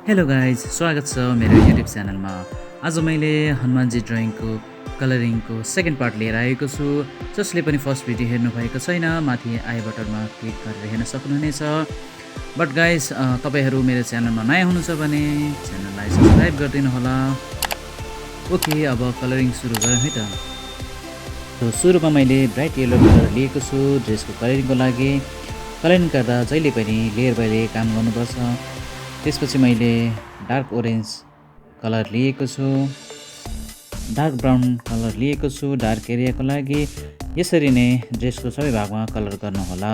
Hello guys, स्वागत छ मेरो युट्युब च्यानलमा। आज मैले हनुमानजी ड्रइङको कलरिङको सेकेन्ड पार्ट लिएर आएको छु। जसले पनि फर्स्ट भिडियो हेर्नुभएको छैन, माथि आई बटनमा क्लिक गरेर हेर्न सक्नुहुनेछ। बट गाइज, तपाईँहरू मेरो च्यानलमा नयाँ हुनुहुन्छ भने च्यानललाई सब्सक्राइब गरिदिनु होला। ओके, अब कलरिङ सुरु गरौँ है त। सुरुमा मैले ब्राइट येलो कलर लिएको छु ड्रेसको कलरिङको लागि। कलरिङ गर्दा जहिले पनि लेयर बाई लेयर काम गर्नुपर्छ। त्यसपछि मैले डार्क ओरेन्ज कलर लिएको छु, डार्क ब्राउन कलर लिएको छु डार्क एरियाको लागि। यसरी नै ड्रेसको सबै भागमा कलर गर्नुहोला।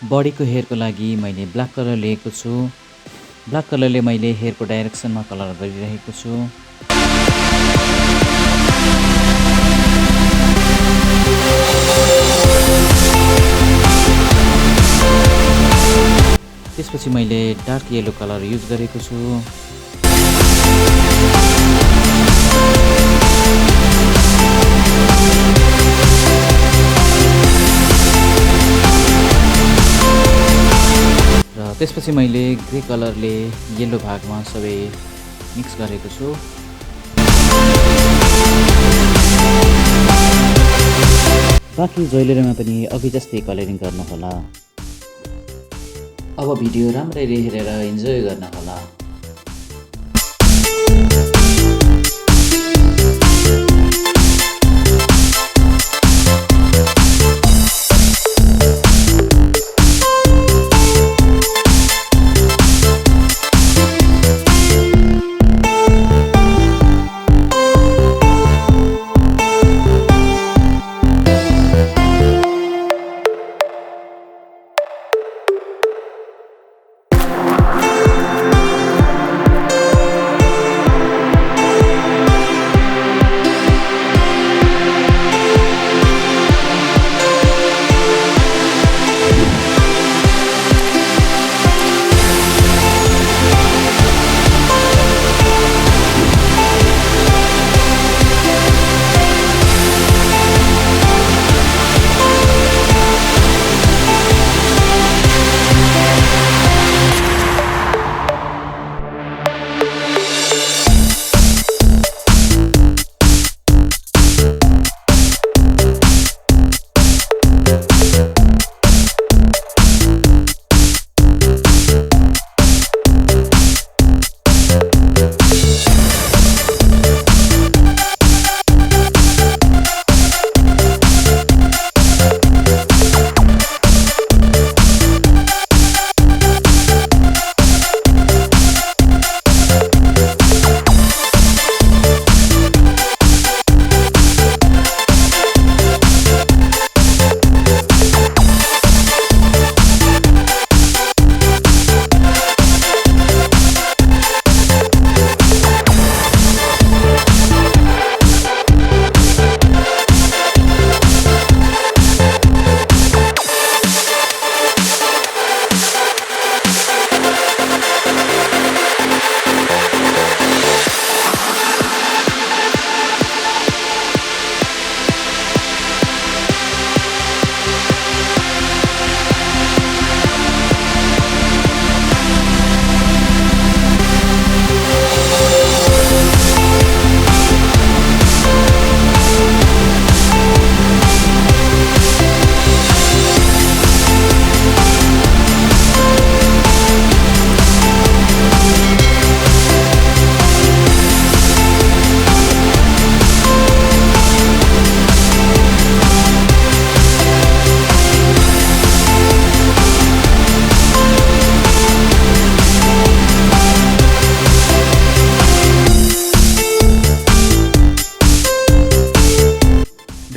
बडीको हेयरको लागि मैले ब्ल्याक कलर लिएको छु। ब्ल्याक कलरले मैले हेयरको डाइरेक्सनमा कलर गरिरहेको छु। त्यसपछि मैले डार्क येलो कलर युज गरेको छु। त्यसपछि मैले ग्रे कलरले येलो भागमा सबै मिक्स गरेको छु। बाँकी ज्वेलरीमा पनि अघि जस्तै कलरिङ गर्नुहोला। अब भिडियो राम्ररी हेरेर इन्जोय गर्नुहोला।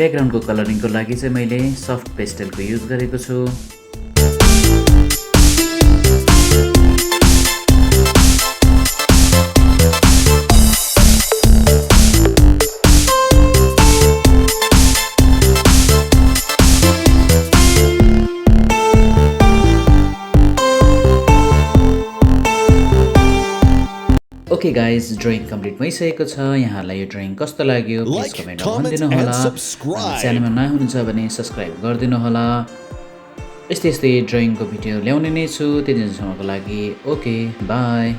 ब्याकग्राउन्डको कलरिङको लागि चाहिँ मैले सफ्ट पेस्टलको युज गरेको छु। ओके गाइज, ड्रइङ कम्प्लिट भइसकेको छ। यहाँहरूलाई यो ड्रइङ कस्तो लाग्यो प्लिज Like, कमेन्टमा comment, भनिदिनु and होला। subscribe. च्यानलमा नयाँ हुनुहुन्छ भने सब्सक्राइब गरिदिनु होला। यस्तै ड्रइङको भिडियो ल्याउने नै छु। त्यति दिनसम्मको लागि ओके बाई।